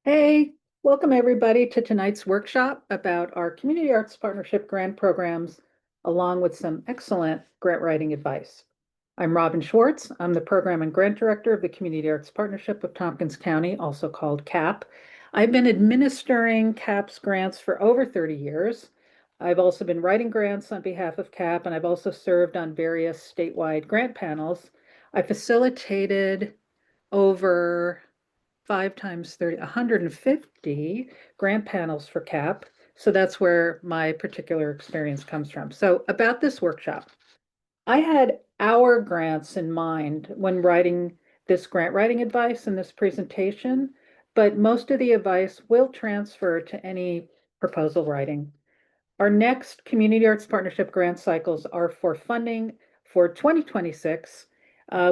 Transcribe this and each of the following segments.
Hey, welcome everybody to tonight's workshop about our Community Arts Partnership grant programs, along with some excellent grant writing advice. I'm Robin Schwartz. I'm the Program and Grant Director of the Community Arts Partnership of Tompkins County, also called CAP. I've been administering CAP's grants for over 30 years. I've also been writing grants on behalf of CAP, and I've also served on various statewide grant panels. I facilitated over 5 times 30, 150 grant panels for CAP. So that's where my particular experience comes from. So about this workshop, I had our grants in mind when writing this grant writing advice in this presentation, but most of the advice will transfer to any proposal writing. Our next Community Arts Partnership grant cycles are for funding for 2026,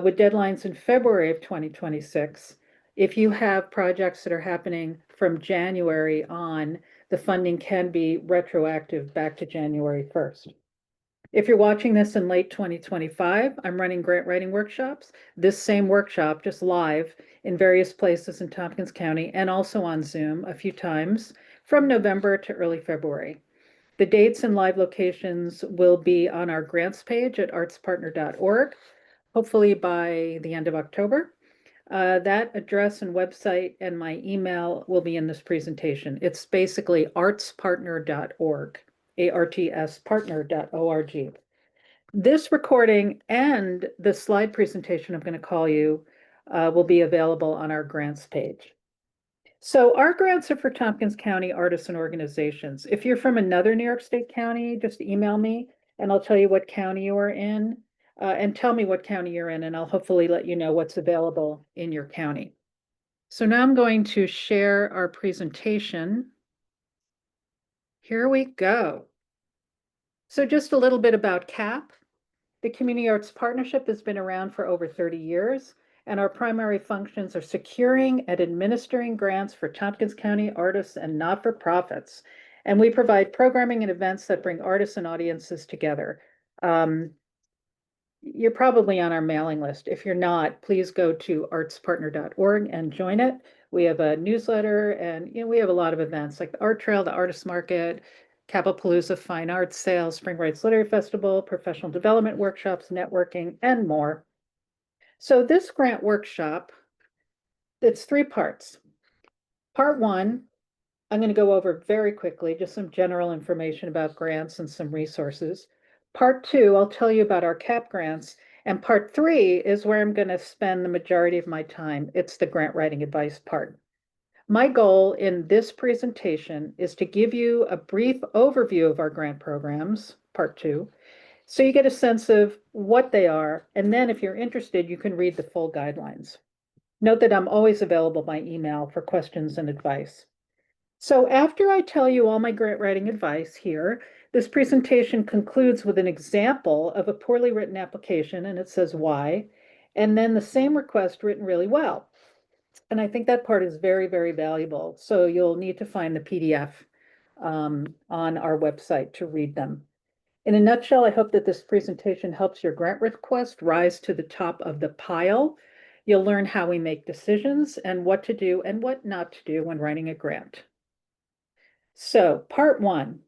with deadlines in February of 2026. If you have projects that are happening from January on, the funding can be retroactive back to January 1st. If you're watching this in late 2025, I'm running grant writing workshops. This same workshop, just live in various places in Tompkins County and also on Zoom a few times from November to early February. The dates and live locations will be on our grants page at artspartner.org, hopefully by the end of October. That address and website and my email will be in this presentation. It's basically artspartner.org, artspartner.org. This recording and the slide presentation I'm going to call you will be available on our grants page. So our grants are for Tompkins County artists and organizations. If you're from another New York State county, just email me and I'll tell you what county you are in, and tell me what county you're in, and I'll hopefully let you know what's available in your county. So now I'm going to share our presentation. Here we go. So just a little bit about CAP. The Community Arts Partnership has been around for over 30 years, and our primary functions are securing and administering grants for Tompkins County artists and not-for-profits. And we provide programming and events that bring artists and audiences together. You're probably on our mailing list. If you're not, please go to artspartner.org and join it. We have a newsletter and we have a lot of events like the Art Trail, the Artist Market, Capapalooza Fine Arts Sales, Spring Rights Literary Festival, professional development workshops, networking, and more. So this grant workshop, it's 3 parts. Part 1, I'm going to go over very quickly, just some general information about grants and some resources. Part 2, I'll tell you about our CAP grants. And part 3 is where I'm going to spend the majority of my time. It's the grant writing advice part. My goal in this presentation is to give you a brief overview of our grant programs, part 2, so you get a sense of what they are. And then if you're interested, you can read the full guidelines. Note that I'm always available by email for questions and advice. So after I tell you all my grant writing advice here, this presentation concludes with an example of a poorly written application, and it says why, and then the same request written really well. And I think that part is very, very valuable. So you'll need to find the PDF on our website to read them. In a nutshell, I hope that this presentation helps your grant request rise to the top of the pile. You'll learn how we make decisions and what to do and what not to do when writing a grant. So part 1,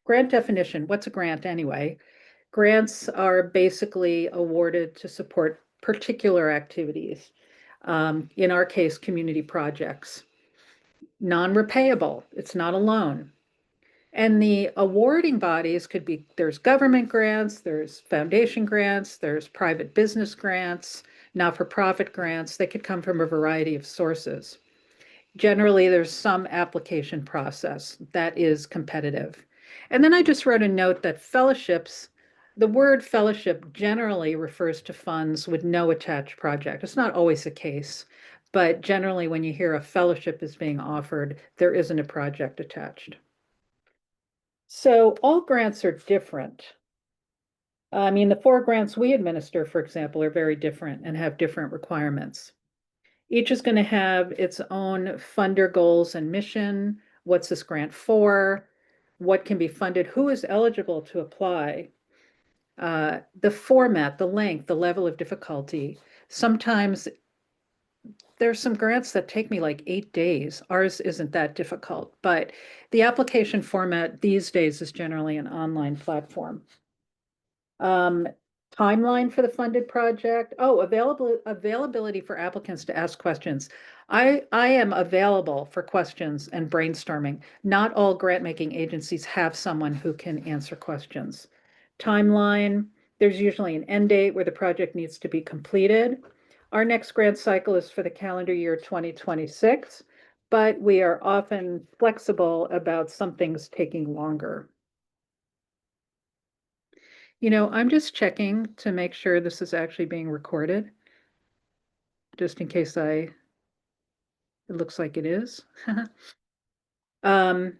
grant definition. What's a grant anyway? Grants are basically awarded to support particular activities. In our case, community projects. Non-repayable, it's not a loan. And the awarding bodies could be, there's government grants, there's foundation grants, there's private business grants, not-for-profit grants. They could come from a variety of sources. Generally, there's some application process that is competitive. And then I just wrote a note that fellowships, the word fellowship generally refers to funds with no attached project. It's not always the case, but generally when you hear a fellowship is being offered, there isn't a project attached. So all grants are different. I mean, the 4 grants we administer, for example, are very different and have different requirements. Each is going to have its own funder goals and mission. What's this grant for? What can be funded? Who is eligible to apply? The format, the length, the level of difficulty. Sometimes there's some grants that take me like 8 days. Ours isn't that difficult, but the application format these days is generally an online platform. Um, Timeline for the funded project. Oh, availability for applicants to ask questions. I am available for questions and brainstorming. Not all grant making agencies have someone who can answer questions. Timeline, there's usually an end date where the project needs to be completed. Our next grant cycle is for the calendar year 2026, but we are often flexible about some things taking longer. I'm just checking to make sure this is actually being recorded, just in case it looks like it is. Um,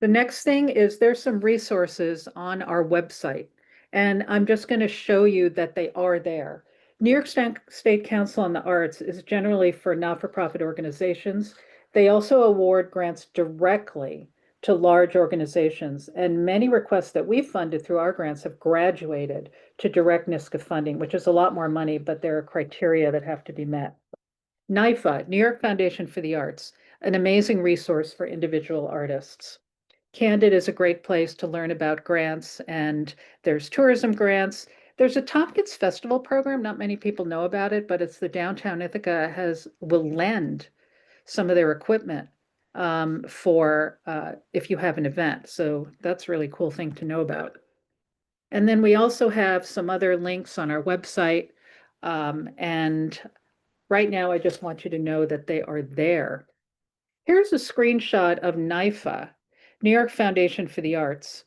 The next thing is there's some resources on our website, and I'm just going to show you that they are there. New York State Council on the Arts is generally for not-for-profit organizations. They also award grants directly to large organizations, and many requests that we've funded through our grants have graduated to direct NYSCA funding, which is a lot more money, but there are criteria that have to be met. NYFA, New York Foundation for the Arts, an amazing resource for individual artists. Candid is a great place to learn about grants, and there's tourism grants. There's a Tompkins Festival program. Not many people know about it, but it's the downtown Ithaca will lend some of their equipment for if you have an event. So that's a really cool thing to know about. And then we also have some other links on our website. And right now, I just want you to know that they are there. Here's a screenshot of NYFA, New York Foundation for the Arts.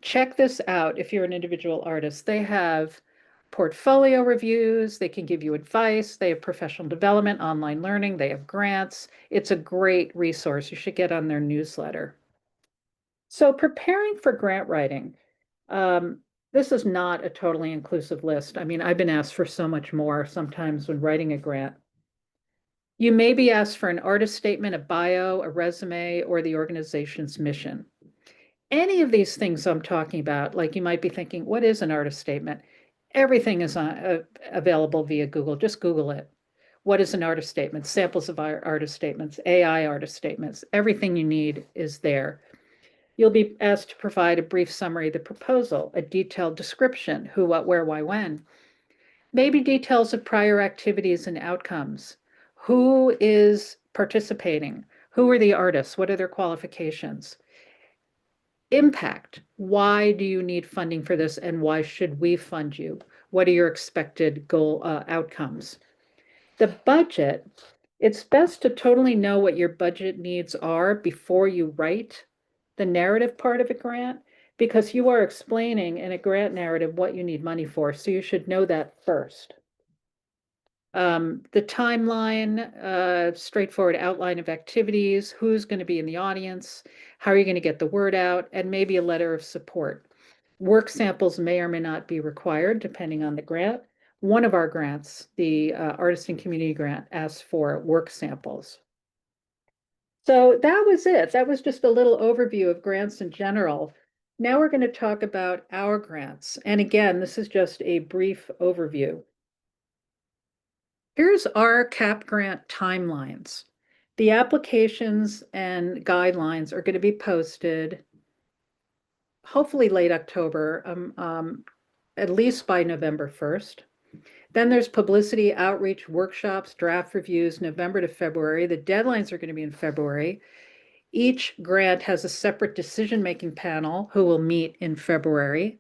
Check this out if you're an individual artist. They have portfolio reviews, they can give you advice, they have professional development, online learning, they have grants. It's a great resource. You should get on their newsletter. So preparing for grant writing. Um, this is not a totally inclusive list. I mean, I've been asked for so much more sometimes when writing a grant. You may be asked for an artist statement, a bio, a resume, or the organization's mission. Any of these things I'm talking about, like you might be thinking, what is an artist statement? Everything is available via Google. Just Google it. What is an artist statement? Samples of artist statements, AI artist statements. Everything you need is there. You'll be asked to provide a brief summary of the proposal, a detailed description, who, what, where, why, when. Maybe details of prior activities and outcomes. Who is participating? Who are the artists? What are their qualifications? Impact. Why do you need funding for this and why should we fund you? What are your expected goal outcomes? The budget. It's best to totally know what your budget needs are before you write the narrative part of a grant because you are explaining in a grant narrative what you need money for. So you should know that first. The timeline, straightforward outline of activities, who's going to be in the audience, how are you going to get the word out, and maybe a letter of support. Work samples may or may not be required depending on the grant. One of our grants, the Artist and Community Grant, asks for work samples. So that was it. That was just a little overview of grants in general. Now we're going to talk about our grants. And again, this is just a brief overview. Here's our CAP grant timelines. The applications and guidelines are going to be posted hopefully late October, at least by November 1st. Then there's publicity, outreach, workshops, draft reviews, November to February. The deadlines are going to be in February. Each grant has a separate decision-making panel who will meet in February.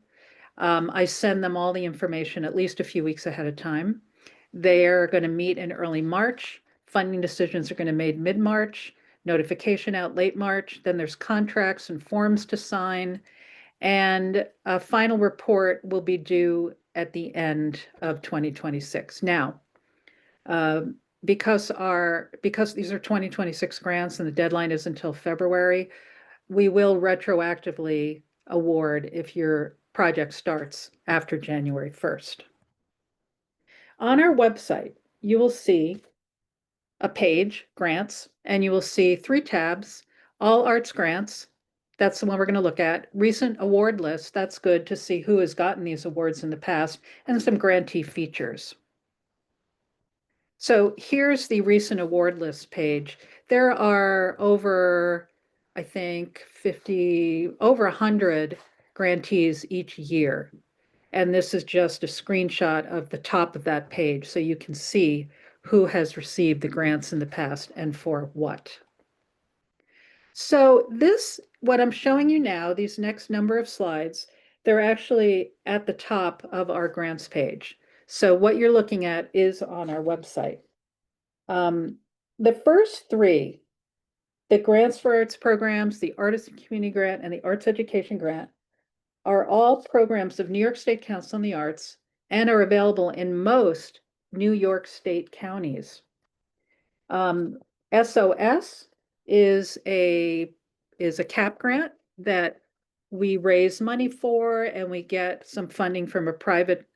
I send them all the information at least a few weeks ahead of time. They're going to meet in early March. Funding decisions are going to be made mid-March, notification out late March. Then there's contracts and forms to sign. And a final report will be due at the end of 2026. Now, because these are 2026 grants and the deadline is until February, we will retroactively award if your project starts after January 1st. On our website, you will see a page, grants, and you will see 3 tabs, all arts grants. That's the one we're going to look at. Recent award list, that's good to see who has gotten these awards in the past, and some grantee features. So here's the recent award list page. There are over, I think, 50, over 100 grantees each year. And this is just a screenshot of the top of that page so you can see who has received the grants in the past and for what. So this, what I'm showing you now, these next number of slides, they're actually at the top of our grants page. So what you're looking at is on our website. The first three, the Grants for Arts programs, the Artist and Community Grant, and the Arts Education Grant, are all programs of New York State Council on the Arts and are available in most New York State counties. SOS is a CAP grant that we raise money for, and we get some funding from a private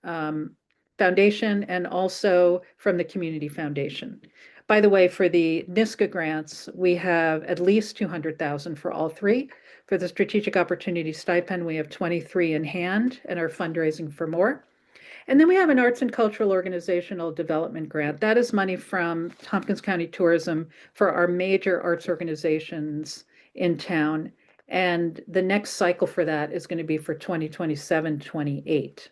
foundation and also from the community foundation. By the way, for the NISCA grants, we have at least 200,000 for all three. For the strategic opportunity stipend, we have 23 in hand and are fundraising for more. And then we have an arts and cultural organizational development grant. That is money from Tompkins County Tourism for our major arts organizations in town. And the next cycle for that is going to be for 2027, 28.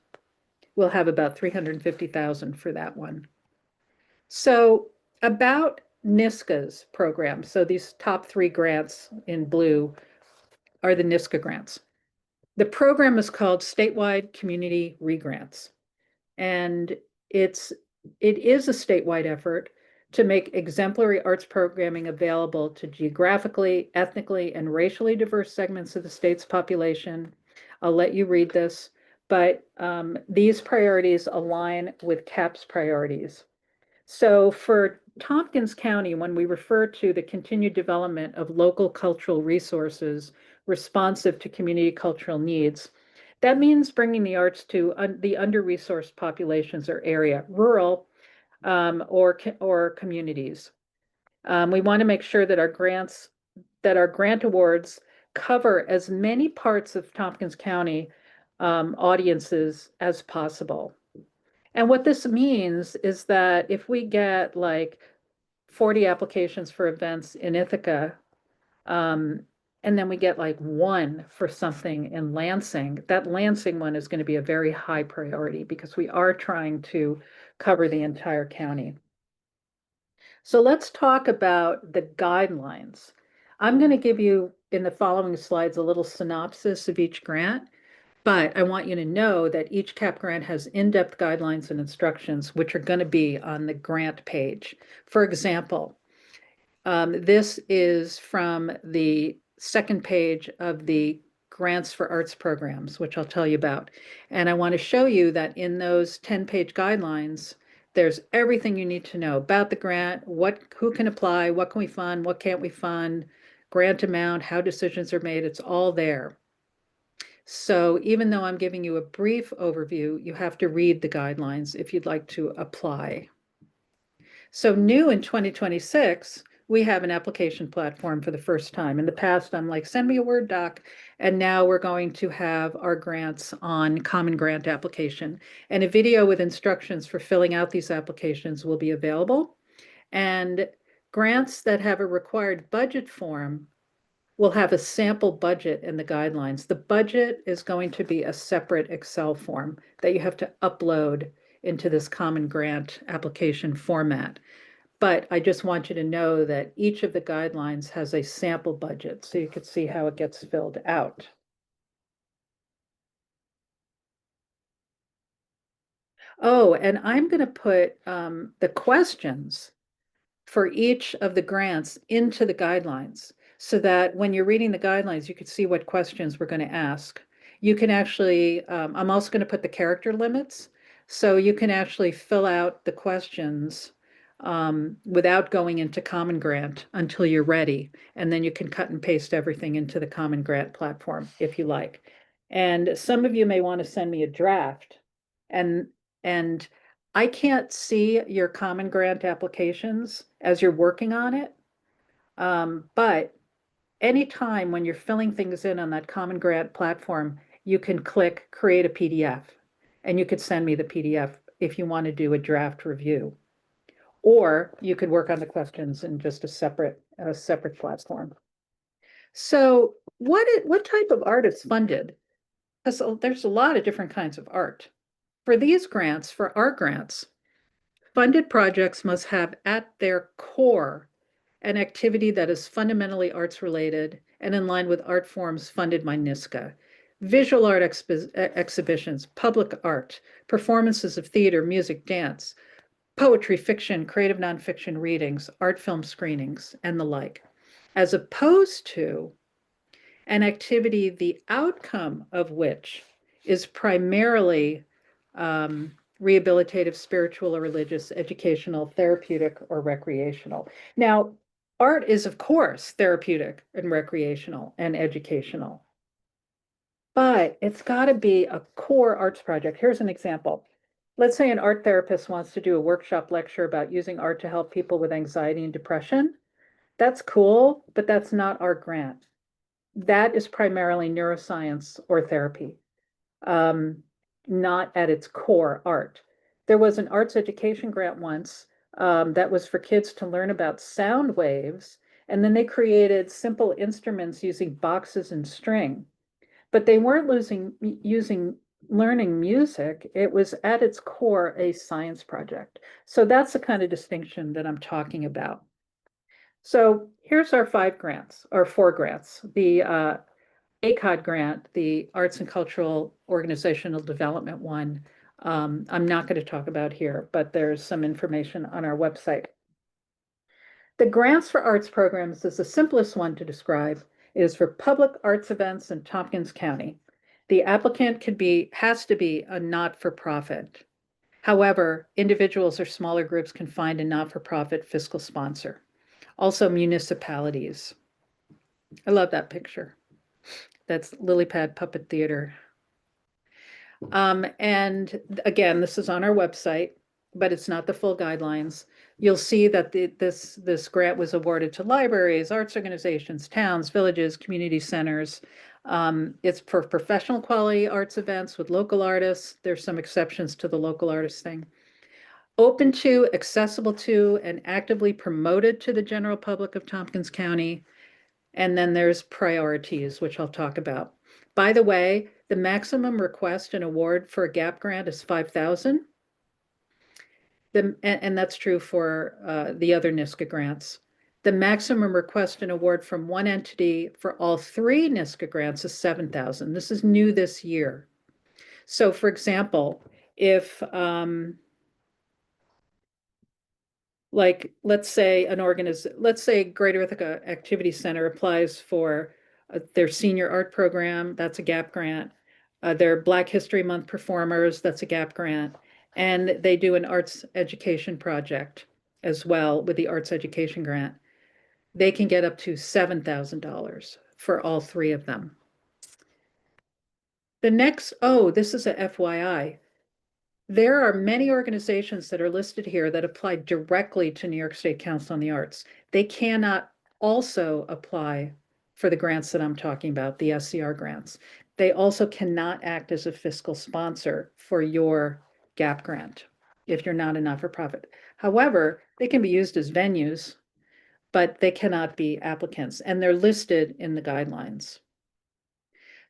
We'll have about 350,000 for that one. So about NISCA's program. So these top three grants in blue are the NISCA grants. The program is called Statewide Community Regrants. And it is a statewide effort to make exemplary arts programming available to geographically, ethnically, and racially diverse segments of the state's population. I'll let you read this, but these priorities align with CAP's priorities. So for Tompkins County, when we refer to the continued development of local cultural resources responsive to community cultural needs, that means bringing the arts to the under-resourced populations or area, rural or communities. We want to make sure that our grant awards cover as many parts of Tompkins County audiences as possible. And what this means is that if we get like 40 applications for events in Ithaca, and then we get like one for something in Lansing, that Lansing one is going to be a very high priority because we are trying to cover the entire county. So let's talk about the guidelines. I'm going to give you in the following slides a little synopsis of each grant. But I want you to know that each CAP grant has in-depth guidelines and instructions, which are going to be on the grant page. For example, this is from the second page of the Grants for Arts programs, which I'll tell you about. And I want to show you that in those 10-page guidelines, there's everything you need to know about the grant, who can apply, what can we fund, what can't we fund, grant amount, how decisions are made. It's all there. So even though I'm giving you a brief overview, you have to read the guidelines if you'd like to apply. So new in 2026, we have an application platform for the first time. In the past, I'm like, send me a Word doc. And now we're going to have our grants on Common Grant application. And a video with instructions for filling out these applications will be available. And grants that have a required budget form will have a sample budget in the guidelines. The budget is going to be a separate Excel form that you have to upload into this Common Grant application format. But I just want you to know that each of the guidelines has a sample budget so you can see how it gets filled out. Oh, and I'm going to put the questions for each of the grants into the guidelines so that when you're reading the guidelines, you can see what questions we're going to ask. You can actually, I'm also going to put the character limits. So you can actually fill out the questions without going into Common Grant until you're ready. And then you can cut and paste everything into the Common Grant platform if you like. And some of you may want to send me a draft. And I can't see your Common Grant applications as you're working on it. But anytime when you're filling things in on that Common Grant platform, you can click create a PDF and you could send me the PDF if you want to do a draft review. or you could work on the questions in just a separate platform. So what type of art is funded? Because there's a lot of different kinds of art. For these grants, for art grants, funded projects must have at their core an activity that is fundamentally arts related and in line with art forms funded by NISCA. Visual art exhibitions, public art, performances of theater, music, dance, poetry, fiction, creative nonfiction readings, art film screenings, and the like, as opposed to an activity the outcome of which is primarily rehabilitative, spiritual, or religious, educational, therapeutic, or recreational. Now, art is, of course, therapeutic and recreational and educational, but it's got to be a core arts project. Here's an example. Let's say an art therapist wants to do a workshop lecture about using art to help people with anxiety and depression. That's cool, but that's not our grant. That is primarily neuroscience or therapy, um, not at its core art. There was an arts education grant once that was for kids to learn about sound waves, and then they created simple instruments using boxes and string. But they weren't using learning music. It was at its core a science project. So that's the kind of distinction that I'm talking about. So here's our five grants, or four grants. The ACOD grant, the Arts and Cultural Organizational Development one, I'm not going to talk about here, but there's some information on our website. The grants for arts programs is the simplest one to describe. It is for public arts events in Tompkins County. The applicant has to be a not-for-profit. However, individuals or smaller groups can find a not-for-profit fiscal sponsor. Also municipalities. I love that picture. That's Lily Pad Puppet Theater. And again, this is on our website, but it's not the full guidelines. You'll see that this grant was awarded to libraries, arts organizations, towns, villages, community centers. It's for professional quality arts events with local artists. There's some exceptions to the local artist thing. Open to, accessible to, and actively promoted to the general public of Tompkins County. And then there's priorities, which I'll talk about. By the way, the maximum request and award for a GAP grant is 5,000. And that's true for the other NISCA grants. The maximum request and award from one entity for all three NISCA grants is 7,000. This is new this year. So for example, if like let's say Greater Ithaca Activity Center applies for their senior art program, that's a GAP grant. Their Black History Month performers, that's a GAP grant. And they do an arts education project as well with the arts education grant. They can get up to $7,000 for all three of them. The next, oh, this is a FYI. There are many organizations that are listed here that apply directly to New York State Council on the Arts. They cannot also apply for the grants that I'm talking about, the SCR grants. They also cannot act as a fiscal sponsor for your GAP grant if you're not a not-for-profit. However, they can be used as venues, but they cannot be applicants, and they're listed in the guidelines.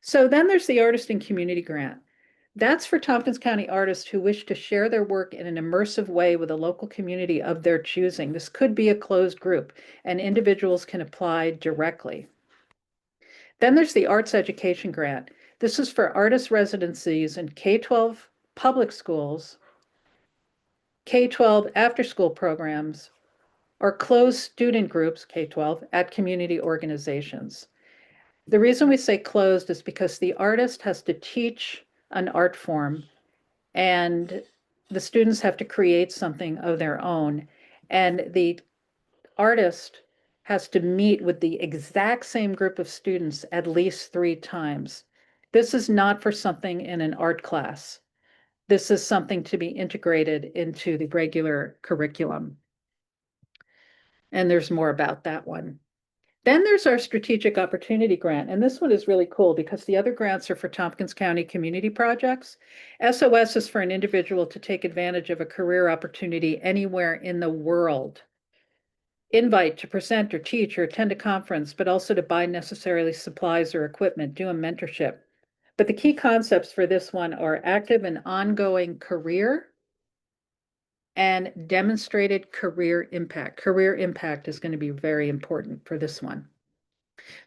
So then there's the Artist and Community Grant. That's for Tompkins County artists who wish to share their work in an immersive way with a local community of their choosing. This could be a closed group, and individuals can apply directly. Then there's the Arts Education Grant. This is for artist residencies in K-12 public schools, K-12 after-school programs, or closed student groups, K-12, at community organizations. The reason we say closed is because the artist has to teach an art form and the students have to create something of their own. And the artist has to meet with the exact same group of students at least 3 times. This is not for something in an art class. This is something to be integrated into the regular curriculum. And there's more about that one. Then there's our strategic opportunity grant. And this one is really cool because the other grants are for Tompkins County community projects. SOS is for an individual to take advantage of a career opportunity anywhere in the world. Invite to present or teach or attend a conference, but also to buy necessarily supplies or equipment, do a mentorship. But the key concepts for this one are active and ongoing career and demonstrated career impact. Career impact is going to be very important for this one.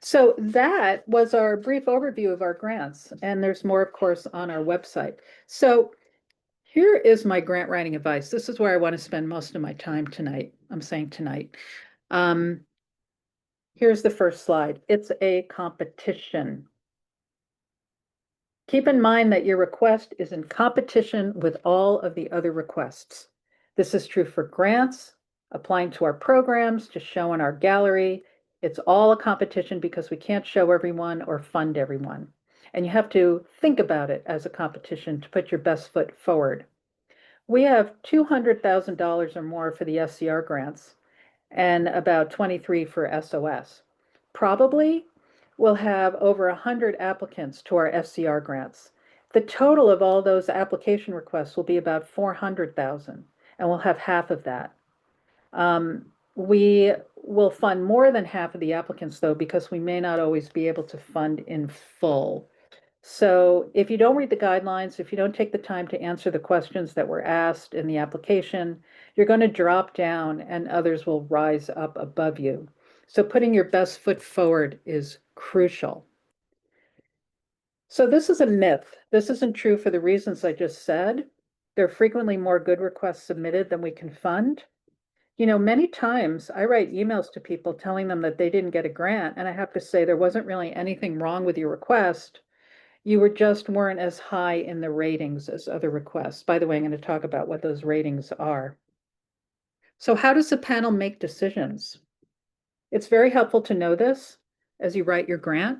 So that was our brief overview of our grants, and there's more, of course, on our website. So here is my grant writing advice. This is where I want to spend most of my time tonight. I'm saying tonight. Um, Here's the first slide. It's a competition. Keep in mind that your request is in competition with all of the other requests. This is true for grants, applying to our programs, to show in our gallery. It's all a competition because we can't show everyone or fund everyone. And you have to think about it as a competition to put your best foot forward. We have $200,000 or more for the SCR grants and about 23 for SOS. Probably we'll have over 100 applicants to our SCR grants. The total of all those application requests will be about 400,000, and we'll have half of that. We will fund more than half of the applicants, though, because we may not always be able to fund in full. So if you don't read the guidelines, if you don't take the time to answer the questions that were asked in the application, you're going to drop down and others will rise up above you. So putting your best foot forward is crucial. So this is a myth. This isn't true for the reasons I just said. There are frequently more good requests submitted than we can fund. You know, many times I write emails to people telling them that they didn't get a grant, and I have to say there wasn't really anything wrong with your request. You just weren't as high in the ratings as other requests. By the way, I'm going to talk about what those ratings are. So how does the panel make decisions? It's very helpful to know this as you write your grant.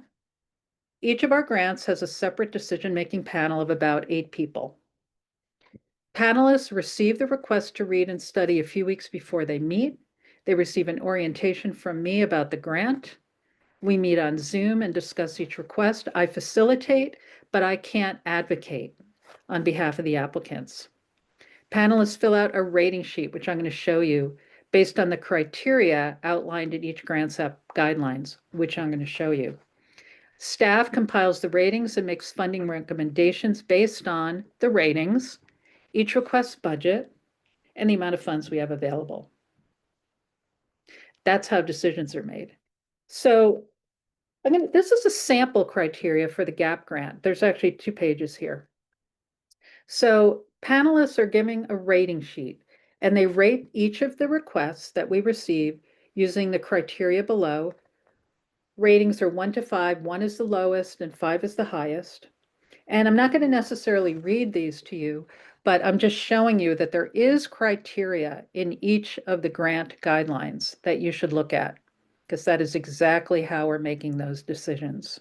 Each of our grants has a separate decision-making panel of about 8 people. Panelists receive the request to read and study a few weeks before they meet. They receive an orientation from me about the grant. We meet on Zoom and discuss each request. I facilitate, but I can't advocate on behalf of the applicants. Panelists fill out a rating sheet, which I'm going to show you, based on the criteria outlined in each grant's guidelines, which I'm going to show you. Staff compiles the ratings and makes funding recommendations based on the ratings, each request's budget, and the amount of funds we have available. That's how decisions are made. So this is a sample criteria for the GAP grant. There's actually 2 pages here. So panelists are giving a rating sheet, and they rate each of the requests that we receive using the criteria below. Ratings are 1 to 5. 1 is the lowest and 5 is the highest. And I'm not going to necessarily read these to you, but I'm just showing you that there is criteria in each of the grant guidelines that you should look at, because that is exactly how we're making those decisions.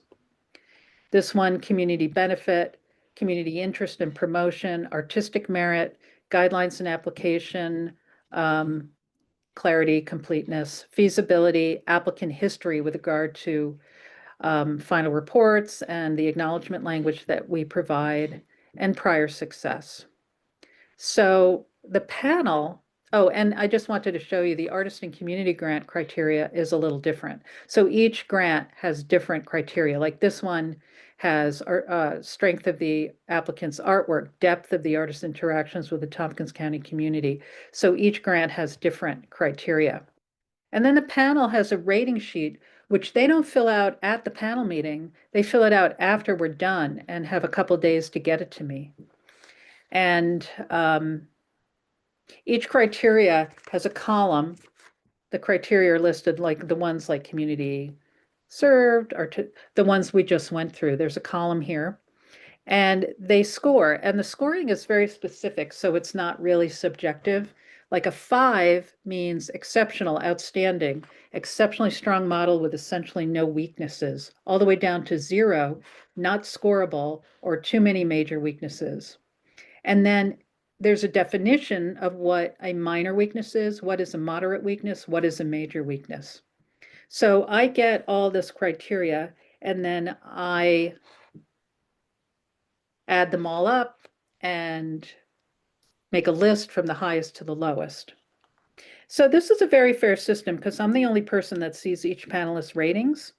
This one, community benefit, community interest and promotion, artistic merit, guidelines and application, clarity, completeness, feasibility, applicant history with regard to final reports and the acknowledgement language that we provide, and prior success. So the panel, oh, and I just wanted to show you the artist and community grant criteria is a little different. So each grant has different criteria. Like this one has strength of the applicant's artwork, depth of the artist's interactions with the Tompkins County community. So each grant has different criteria. And then the panel has a rating sheet, which they don't fill out at the panel meeting. They fill it out after we're done and have a couple days to get it to me. And each criteria has a column. The criteria are listed like the ones like community served, or the ones we just went through. There's a column here. And they score, and the scoring is very specific, so it's not really subjective. Like a 5 means exceptional, outstanding, exceptionally strong model with essentially no weaknesses, all the way down to 0, not scorable, or too many major weaknesses. And then there's a definition of what a minor weakness is, what is a moderate weakness, what is a major weakness. So I get all this criteria and then I add them all up and make a list from the highest to the lowest. So this is a very fair system because I'm the only person that sees each panelist's ratings.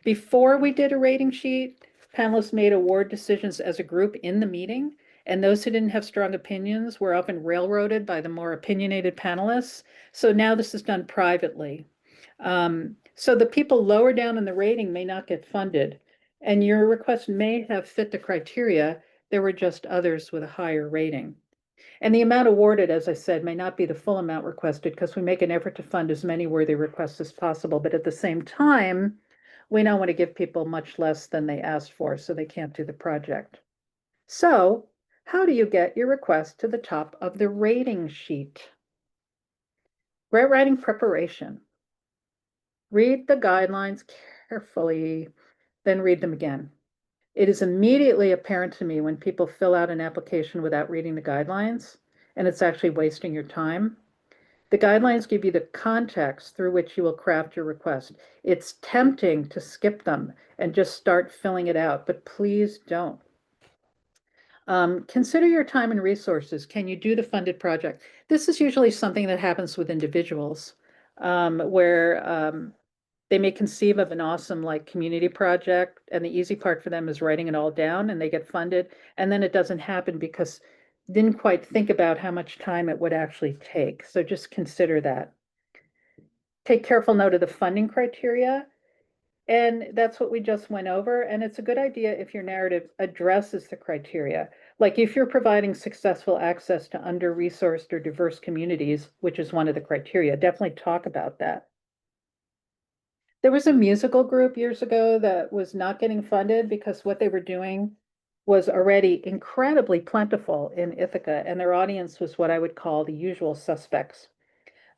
Before we did a rating sheet, panelists made award decisions as a group in the meeting, and those who didn't have strong opinions were often railroaded by the more opinionated panelists. So now this is done privately. So the people lower down in the rating may not get funded, and your request may have fit the criteria. There were just others with a higher rating. And the amount awarded, as I said, may not be the full amount requested because we make an effort to fund as many worthy requests as possible. But at the same time, we don't want to give people much less than they asked for, so they can't do the project. So, how do you get your request to the top of the rating sheet? Grant writing preparation. Read the guidelines carefully, then read them again. It is immediately apparent to me when people fill out an application without reading the guidelines, and it's actually wasting your time. The guidelines give you the context through which you will craft your request. It's tempting to skip them and just start filling it out, but please don't. Consider your time and resources. Can you do the funded project? This is usually something that happens with individuals where they may conceive of an awesome like community project, and the easy part for them is writing it all down and they get funded, and then it doesn't happen because didn't quite think about how much time it would actually take. So just consider that. Take careful note of the funding criteria. And that's what we just went over. And it's a good idea if your narrative addresses the criteria. Like if you're providing successful access to under-resourced or diverse communities, which is one of the criteria, definitely talk about that. There was a musical group years ago that was not getting funded because what they were doing was already incredibly plentiful in Ithaca, and their audience was what I would call the usual suspects.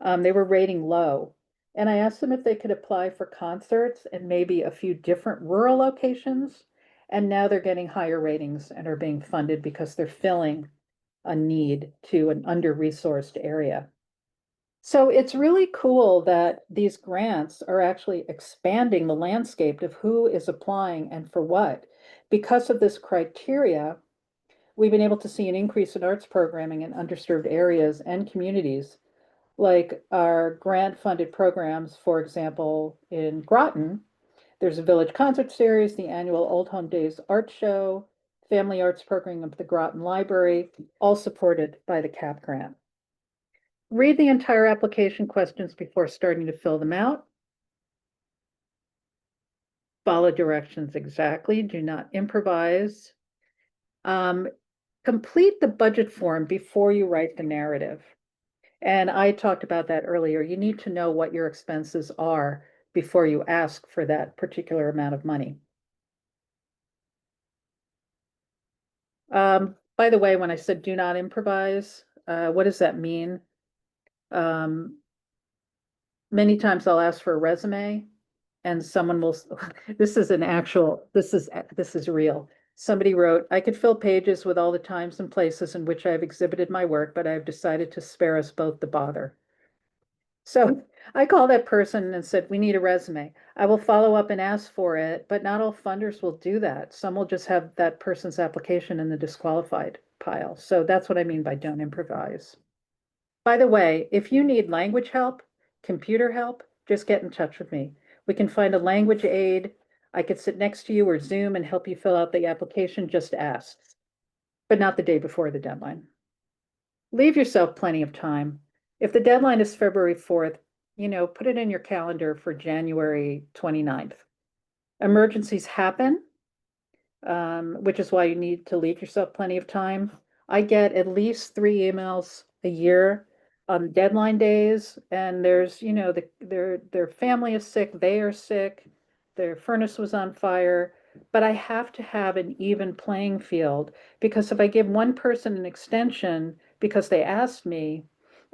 They were rating low. And I asked them if they could apply for concerts in maybe a few different rural locations. And now they're getting higher ratings and are being funded because they're filling a need to an under-resourced area. So it's really cool that these grants are actually expanding the landscape of who is applying and for what. Because of this criteria, we've been able to see an increase in arts programming in underserved areas and communities, like our grant-funded programs, for example, in Groton. There's a village concert series, the annual Old Home Days art show, family arts program of the Groton Library, all supported by the CAP grant. Read the entire application questions before starting to fill them out. Follow directions exactly. Do not improvise. Complete the budget form before you write the narrative. And I talked about that earlier. You need to know what your expenses are before you ask for that particular amount of money. By the way, when I said do not improvise, what does that mean? Um, Many times I'll ask for a resume and someone will, this is an actual, this is real. Somebody wrote, I could fill pages with all the times and places in which I have exhibited my work, but I've decided to spare us both the bother. So I called that person and said, we need a resume. I will follow up and ask for it, but not all funders will do that. Some will just have that person's application in the disqualified pile. So that's what I mean by don't improvise. By the way, if you need language help, computer help, just get in touch with me. We can find a language aid. I could sit next to you or Zoom and help you fill out the application. Just ask, but not the day before the deadline. Leave yourself plenty of time. If the deadline is February 4th, put it in your calendar for January 29th. Emergencies happen, which is why you need to leave yourself plenty of time. I get at least 3 emails a year on deadline days, and there's, their family is sick, they are sick, their furnace was on fire, but I have to have an even playing field because if I give one person an extension because they asked me,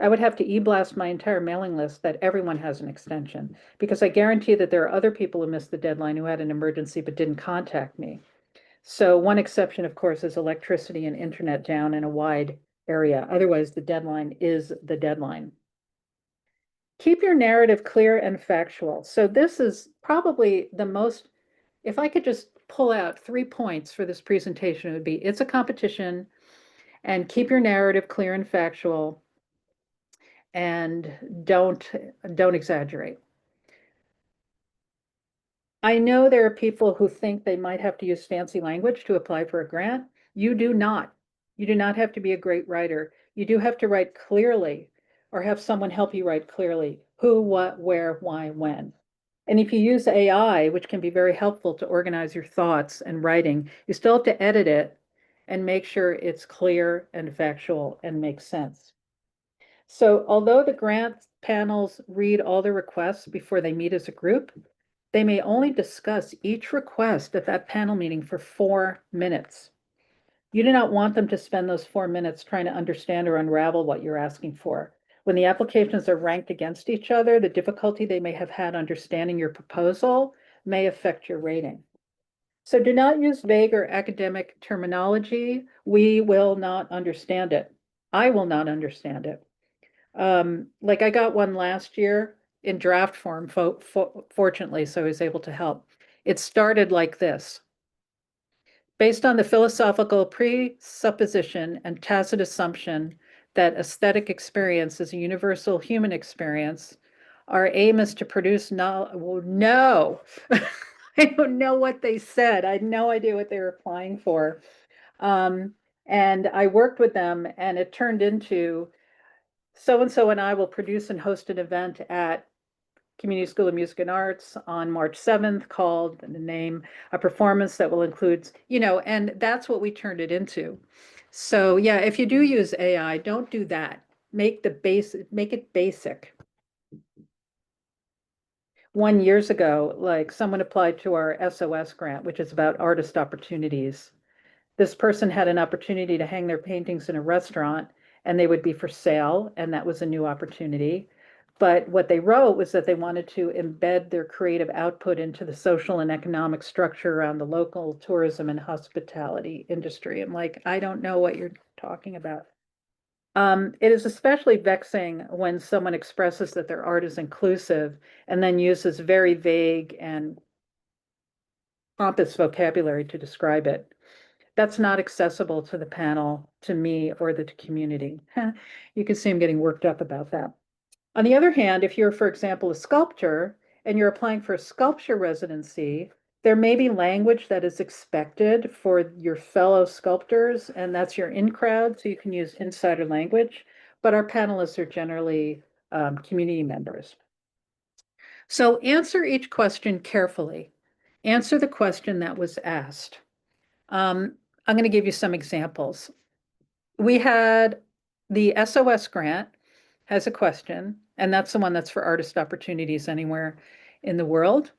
I would have to e-blast my entire mailing list that everyone has an extension because I guarantee that there are other people who missed the deadline who had an emergency but didn't contact me. So one exception, of course, is electricity and internet down in a wide area. Otherwise, the deadline is the deadline. Keep your narrative clear and factual. So this is probably the most, if I could just pull out 3 points for this presentation, it would be it's a competition and keep your narrative clear and factual and don't exaggerate. I know there are people who think they might have to use fancy language to apply for a grant. You do not. You do not have to be a great writer. You do have to write clearly or have someone help you write clearly who, what, where, why, when. And if you use AI, which can be very helpful to organize your thoughts and writing, you still have to edit it and make sure it's clear and factual and makes sense. So although the grant panels read all the requests before they meet as a group, they may only discuss each request at that panel meeting for 4 minutes. You do not want them to spend those 4 minutes trying to understand or unravel what you're asking for. When the applications are ranked against each other, the difficulty they may have had understanding your proposal may affect your rating. So do not use vague or academic terminology. We will not understand it. I will not understand it. Like I got one last year in draft form, fortunately, so I was able to help. It started like this. Based on the philosophical presupposition and tacit assumption that aesthetic experience is a universal human experience, our aim is to produce no. I don't know what they said. I had no idea what they were applying for. And I worked with them and it turned into so-and-so and I will produce and host an event at Community School of Music and Arts on March 7th called the name, a performance that will include, and that's what we turned it into. So yeah, if you do use AI, don't do that. Make it basic. 1 years ago, like someone applied to our SOS grant, which is about artist opportunities. This person had an opportunity to hang their paintings in a restaurant and they would be for sale, and that was a new opportunity. But what they wrote was that they wanted to embed their creative output into the social and economic structure around the local tourism and hospitality industry. I'm like, I don't know what you're talking about. It is especially vexing when someone expresses that their art is inclusive and then uses very vague and pompous vocabulary to describe it. That's not accessible to the panel, to me, or the community. You can see I'm getting worked up about that. On the other hand, if you're, for example, a sculptor and you're applying for a sculpture residency, there may be language that is expected for your fellow sculptors, and that's your in crowd, so you can use insider language, but our panelists are generally community members. So answer each question carefully. Answer the question that was asked. I'm going to give you some examples. We had the SOS grant has a question, and that's the one that's for artist opportunities anywhere in the world.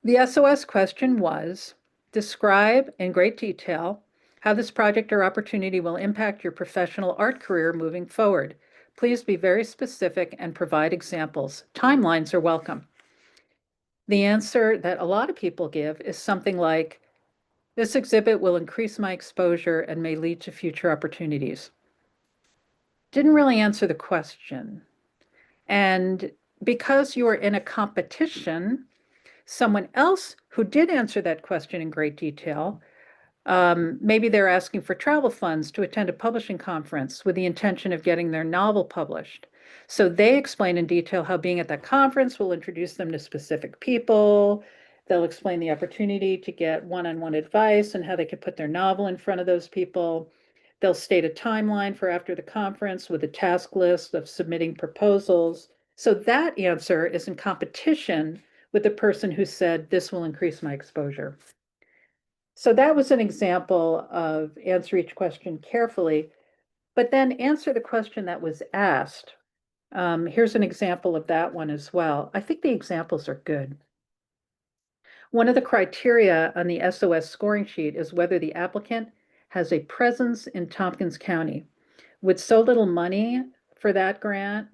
The SOS question was, describe in great detail how this project or opportunity will impact your professional art career moving forward. Please be very specific and provide examples. Timelines are welcome. The answer that a lot of people give is something like, this exhibit will increase my exposure and may lead to future opportunities. Didn't really answer the question. And because you are in a competition, someone else who did answer that question in great detail, maybe they're asking for travel funds to attend a publishing conference with the intention of getting their novel published. So they explain in detail how being at that conference will introduce them to specific people. They'll explain the opportunity to get one-on-one advice and how they could put their novel in front of those people. They'll state a timeline for after the conference with a task list of submitting proposals. So that answer is in competition with the person who said, this will increase my exposure. So that was an example of answer each question carefully, but then answer the question that was asked. Here's an example of that one as well. I think the examples are good. One of the criteria on the SOS scoring sheet is whether the applicant has a presence in Tompkins County. With so little money for that grant,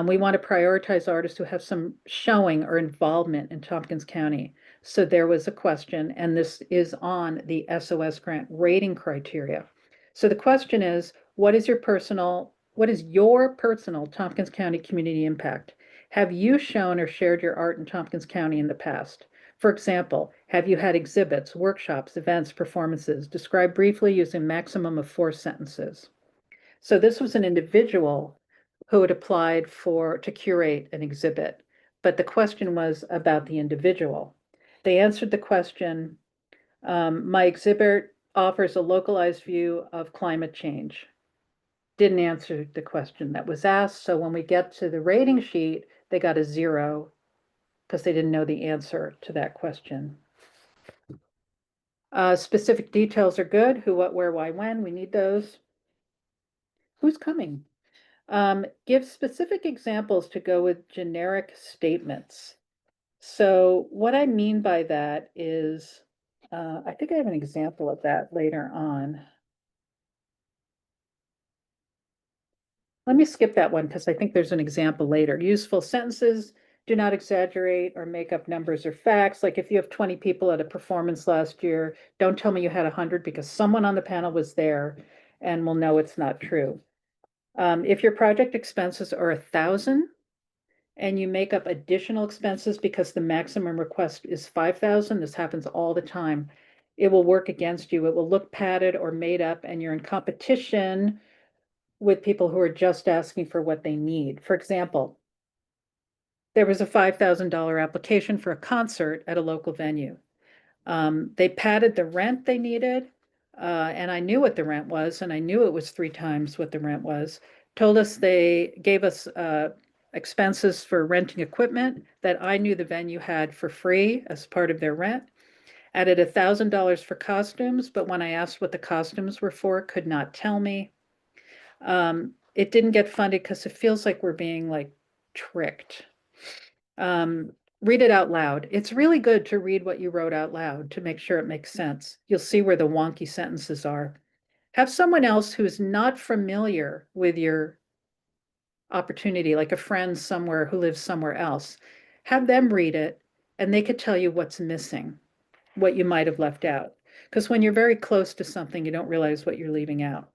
we want to prioritize artists who have some showing or involvement in Tompkins County. So there was a question, and this is on the SOS grant rating criteria. So the question is, what is your personal What is your personal Tompkins County community impact? Have you shown or shared your art in Tompkins County in the past? For example, have you had exhibits, workshops, events, performances? Describe briefly using maximum of 4 sentences. So this was an individual who had applied to curate an exhibit, but the question was about the individual. They answered the question, my exhibit offers a localized view of climate change. Didn't answer the question that was asked. So when we get to the rating sheet, they got a 0 because they didn't know the answer to that question. Specific details are good. Who, what, where, why, when. We need those. Who's coming? Give specific examples to go with generic statements. So what I mean by that is, I think I have an example of that later on. Let me skip that one because I think there's an example later. Useful sentences, do not exaggerate or make up numbers or facts. Like if you have 20 people at a performance last year, don't tell me you had 100 because someone on the panel was there and will know it's not true. If your project expenses are 1,000 and you make up additional expenses because the maximum request is 5,000, this happens all the time, it will work against you. It will look padded or made up and you're in competition with people who are just asking for what they need. For example, there was a $5,000 application for a concert at a local venue. They padded the rent they needed, and I knew what the rent was, and I knew it was 3 times what the rent was. Told us they gave us expenses for renting equipment that I knew the venue had for free as part of their rent. Added $1,000 for costumes, but when I asked what the costumes were for, could not tell me. It didn't get funded because it feels like we're being like tricked. Read it out loud. It's really good to read what you wrote out loud to make sure it makes sense. You'll see where the wonky sentences are. Have someone else who's not familiar with your opportunity, like a friend somewhere who lives somewhere else, have them read it and they could tell you what's missing, what you might have left out. Because when you're very close to something, you don't realize what you're leaving out.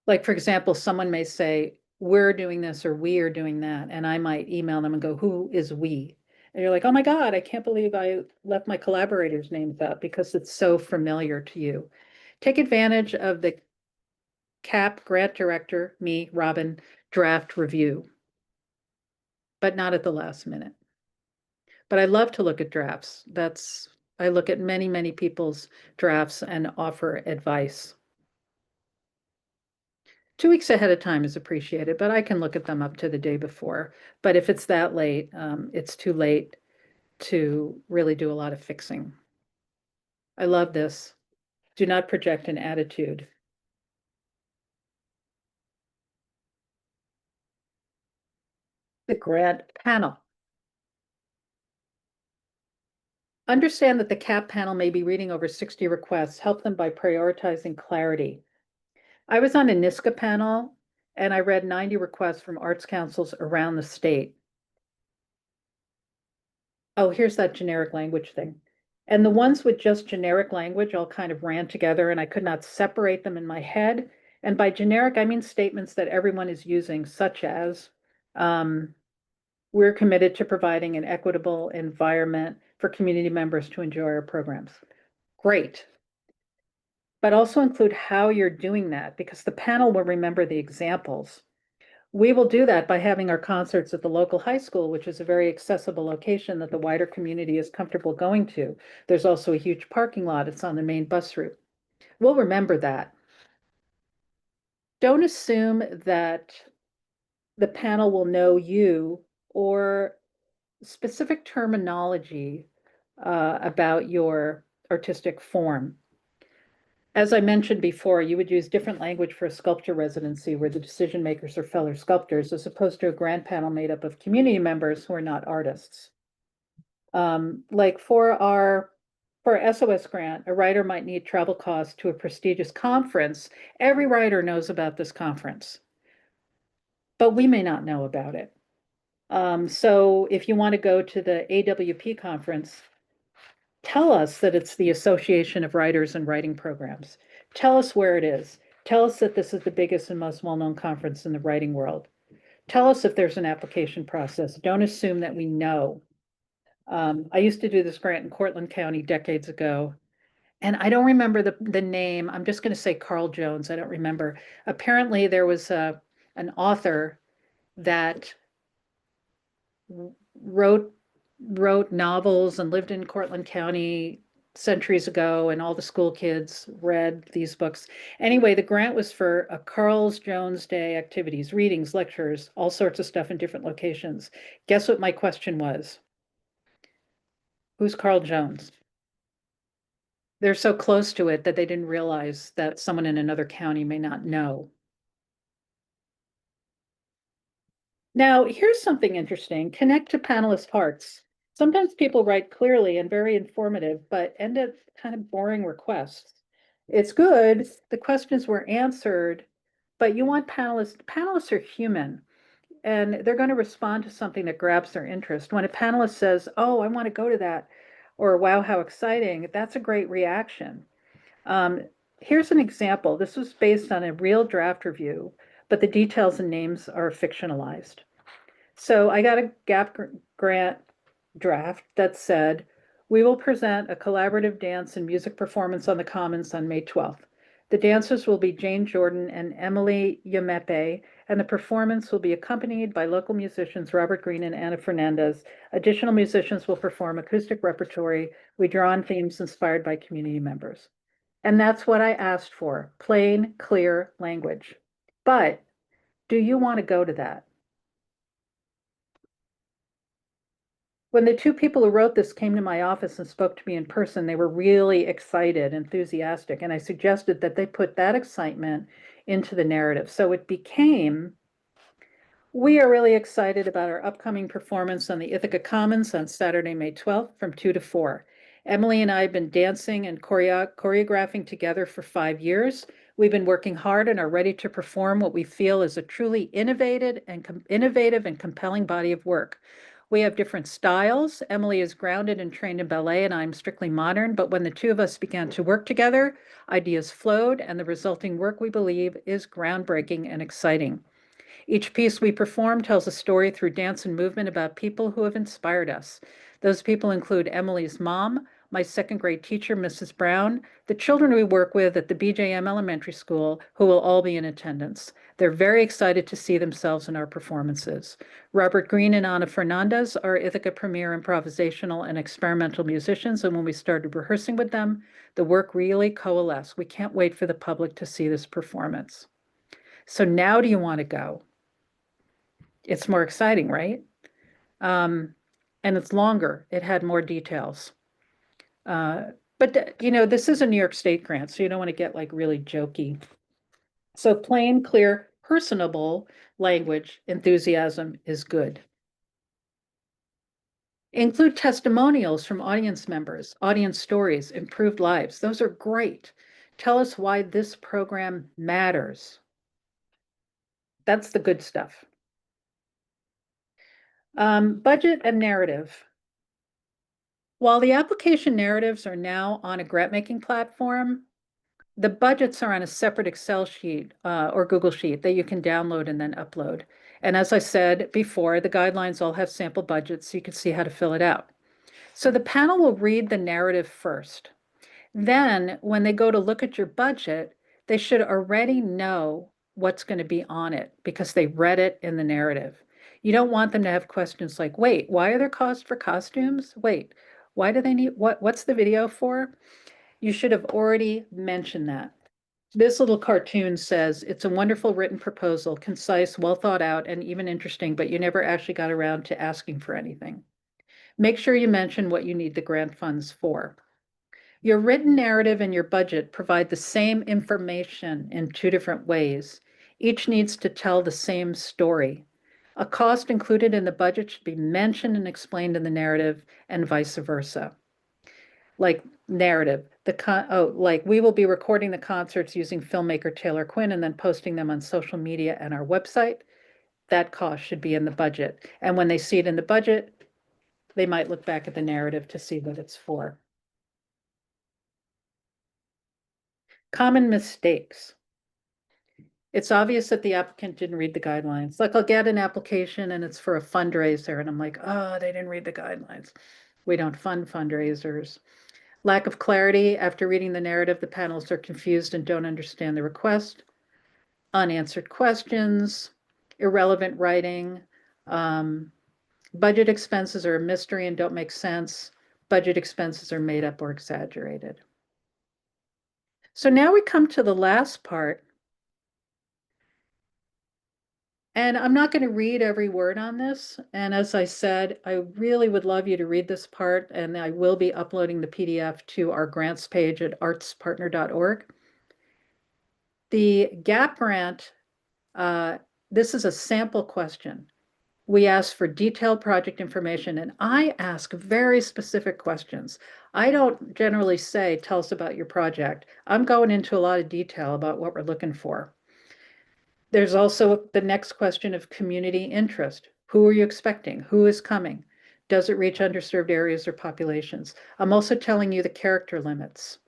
Like, for example, someone may say, we're doing this or we are doing that. And I might email them and go, who is we? And you're like, oh my God, I can't believe I left my collaborators' names out because it's so familiar to you. Take advantage of the CAP grant director, me, Robin, draft review, but not at the last minute. But I love to look at drafts. I look at many, many people's drafts and offer advice. 2 weeks ahead of time is appreciated, but I can look at them up to the day before. But if it's that late, it's too late to really do a lot of fixing. I love this. Do not project an attitude. The grant panel. Understand that the CAP panel may be reading over 60 requests. Help them by prioritizing clarity. I was on a NISCA panel and I read 90 requests from arts councils around the state. Oh, here's that generic language thing. And the ones with just generic language all kind of ran together and I could not separate them in my head. And by generic, I mean statements that everyone is using, such as, we're committed to providing an equitable environment for community members to enjoy our programs. Great. But also include how you're doing that because the panel will remember the examples. We will do that by having our concerts at the local high school, which is a very accessible location that the wider community is comfortable going to. There's also a huge parking lot. It's on the main bus route. We'll remember that. Don't assume that the panel will know you or specific terminology about your artistic form. As I mentioned before, you would use different language for a sculpture residency where the decision makers are fellow sculptors, as opposed to a grant panel made up of community members who are not artists. Like for our SOS grant, a writer might need travel costs to a prestigious conference. Every writer knows about this conference, but we may not know about it. So if you want to go to the AWP conference, tell us that it's the Association of Writers and Writing Programs. Tell us where it is. Tell us that this is the biggest and most well-known conference in the writing world. Tell us if there's an application process. Don't assume that we know. I used to do this grant in Cortland County decades ago, and I don't remember the name. I'm just going to say Carl Jones. I don't remember. Apparently, there was an author that wrote wrote novels and lived in Cortland County centuries ago, and all the school kids read these books. Anyway, the grant was for a Carl Jones Day activities, readings, lectures, all sorts of stuff in different locations. Guess what my question was? Who's Carl Jones? They're so close to it that they didn't realize that someone in another county may not know. Now, here's something interesting. Connect to panelist hearts. Sometimes people write clearly and very informative, but end up kind of boring requests. It's good. The questions were answered, but you want panelists. Panelists are human and they're going to respond to something that grabs their interest. When a panelist says, "Oh, I want to go to that," or "Wow, how exciting," that's a great reaction. Um, Here's an example. This was based on a real draft review, but the details and names are fictionalized. So I got a gap grant draft that said, we will present a collaborative dance and music performance on the Commons on May 12th. The dancers will be Jane Jordan and Emily Yamepe, and the performance will be accompanied by local musicians Robert Green and Anna Fernandez. Additional musicians will perform acoustic repertory. We draw on themes inspired by community members. And that's what I asked for, plain, clear language. But do you want to go to that? When the two people who wrote this came to my office and spoke to me in person, they were really excited, enthusiastic, and I suggested that they put that excitement into the narrative. So it became, we are really excited about our upcoming performance on the Ithaca Commons on Saturday, May 12th from 2 to 4. Emily and I have been dancing and choreographing together for 5 years. We've been working hard and are ready to perform what we feel is a truly innovative and compelling body of work. We have different styles. Emily is grounded and trained in ballet, and I'm strictly modern. But when the two of us began to work together, ideas flowed, and the resulting work, we believe, is groundbreaking and exciting. Each piece we perform tells a story through dance and movement about people who have inspired us. Those people include Emily's mom, my second grade teacher, Mrs. Brown, the children we work with at the BJM Elementary School, who will all be in attendance. They're very excited to see themselves in our performances. Robert Green and Ana Fernandez are Ithaca premier improvisational and experimental musicians, and when we started rehearsing with them, the work really coalesced. We can't wait for the public to see this performance. So now do you want to go? It's more exciting, right? Um, and it's longer. It had more details. But you know, this is a New York State grant, so you don't want to get like really jokey. So plain, clear, personable language, enthusiasm is good. Include testimonials from audience members, audience stories, improved lives. Those are great. Tell us why this program matters. That's the good stuff. Budget and narrative. While the application narratives are now on a grant making platform, the budgets are on a separate Excel sheet or Google sheet that you can download and then upload. And as I said before, the guidelines all have sample budgets so you can see how to fill it out. So the panel will read the narrative first. Then, when they go to look at your budget, they should already know what's going to be on it because they read it in the narrative. You don't want them to have questions like, wait, why are there costs for costumes? Wait, why do they need what's the video for? You should have already mentioned that. This little cartoon says it's a wonderful written proposal, concise, well thought out, and even interesting, but you never actually got around to asking for anything. Make sure you mention what you need the grant funds for. Your written narrative and your budget provide the same information in two different ways. Each needs to tell the same story. A cost included in the budget should be mentioned and explained in the narrative, and vice versa. Like narrative, like we will be recording the concerts using filmmaker Taylor Quinn and then posting them on social media and our website. That cost should be in the budget. And when they see it in the budget, they might look back at the narrative to see what it's for. Common mistakes. It's obvious that the applicant didn't read the guidelines. Like I'll get an application and it's for a fundraiser and I'm like, oh, they didn't read the guidelines. We don't fund fundraisers. Lack of clarity. After reading the narrative, the panelists are confused and don't understand the request. Unanswered questions, irrelevant writing, um, budget expenses are a mystery and don't make sense. Budget expenses are made up or exaggerated. So now we come to the last part. And I'm not going to read every word on this. And as I said, I really would love you to read this part, and I will be uploading the PDF to our grants page at artspartner.org. The GAP grant, this is a sample question. We ask for detailed project information, and I ask very specific questions. I don't generally say, tell us about your project. I'm going into a lot of detail about what we're looking for. There's also the next question of community interest. Who are you expecting? Who is coming? Does it reach underserved areas or populations? I'm also telling you the character limits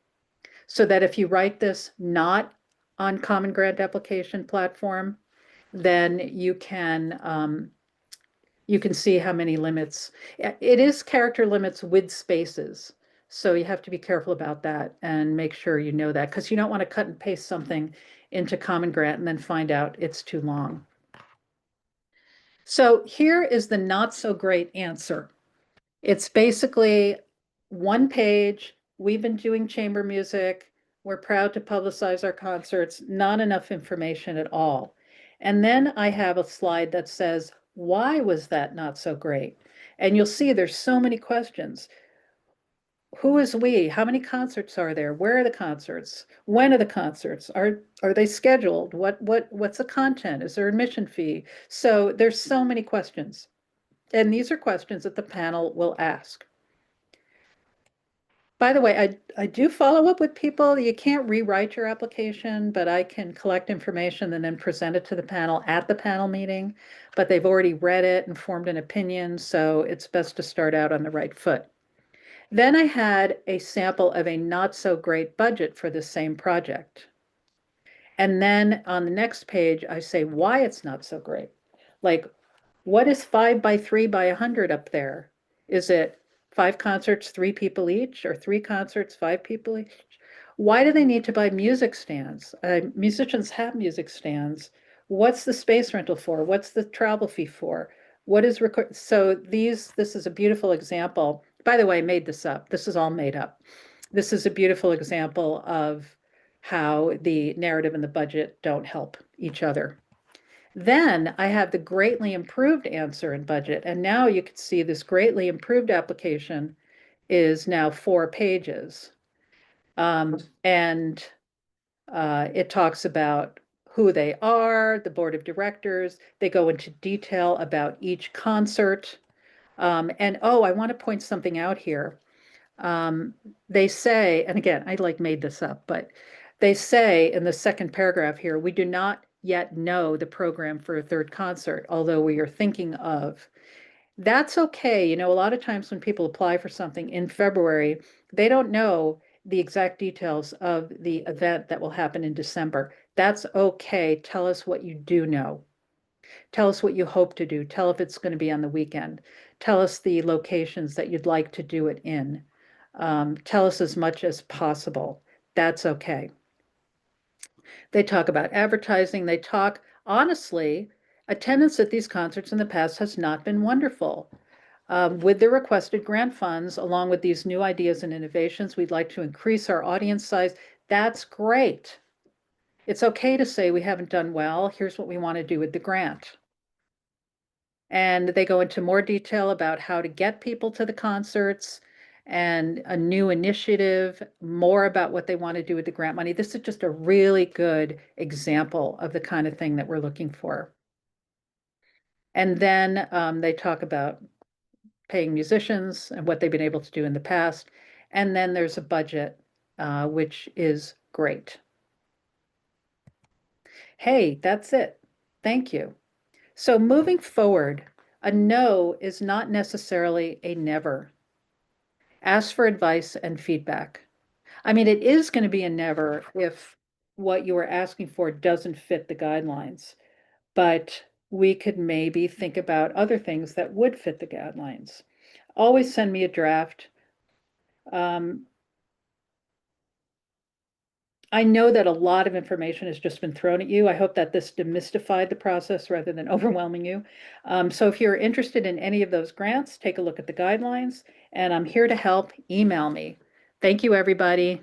so that if you write this not on Common Grant application platform, then you can see how many limits. It is character limits with spaces. So you have to be careful about that and make sure you know that because you don't want to cut and paste something into Common Grant and then find out it's too long. So here is the not so great answer. It's basically one page. We've been doing chamber music. We're proud to publicize our concerts. Not enough information at all. And then I have a slide that says, why was that not so great? And you'll see there's so many questions. Who is we? How many concerts are there? Where are the concerts? When are the concerts? Are they scheduled? What's the content? Is there admission fee? So there's so many questions. And these are questions that the panel will ask. By the way, I do follow up with people. You can't rewrite your application, but I can collect information and then present it to the panel at the panel meeting. But they've already read it and formed an opinion, so it's best to start out on the right foot. Then I had a sample of a not so great budget for the same project. And then on the next page, I say why it's not so great. Like, what is 5 by 3 by 100 up there? Is it 5 concerts, 3 people each, or 3 concerts, 5 people each? Why do they need to buy music stands? Musicians have music stands. What's the space rental for? What's the travel fee for? What is record? So this is a beautiful example. By the way, I made this up. This is all made up. This is a beautiful example of how the narrative and the budget don't help each other. Then I have the greatly improved answer and budget. And now you can see this greatly improved application is now 4 pages. And it talks about who they are, the board of directors. They go into detail about each concert. And oh, I want to point something out here. They say, and again, I like made this up, but they say in the second paragraph here, we do not yet know the program for a third concert, although we are thinking of. That's okay. You know, a lot of times when people apply for something in February, they don't know the exact details of the event that will happen in December. That's okay. Tell us what you do know. Tell us what you hope to do. Tell if it's going to be on the weekend. Tell us the locations that you'd like to do it in. Tell us as much as possible. That's okay. They talk about advertising. They talk, honestly, attendance at these concerts in the past has not been wonderful. With the requested grant funds, along with these new ideas and innovations, we'd like to increase our audience size. That's great. It's okay to say we haven't done well. Here's what we want to do with the grant. And they go into more detail about how to get people to the concerts and a new initiative, more about what they want to do with the grant money. This is just a really good example of the kind of thing that we're looking for. And then they talk about paying musicians and what they've been able to do in the past. And then there's a budget, which is great. Hey, that's it. Thank you. So moving forward, a no is not necessarily a never. Ask for advice and feedback. I mean, it is going to be a never if what you are asking for doesn't fit the guidelines, but we could maybe think about other things that would fit the guidelines. Always send me a draft. Um, I know that a lot of information has just been thrown at you. I hope that this demystified the process rather than overwhelming you. So if you're interested in any of those grants, take a look at the guidelines, and I'm here to help. Email me. Thank you, everybody.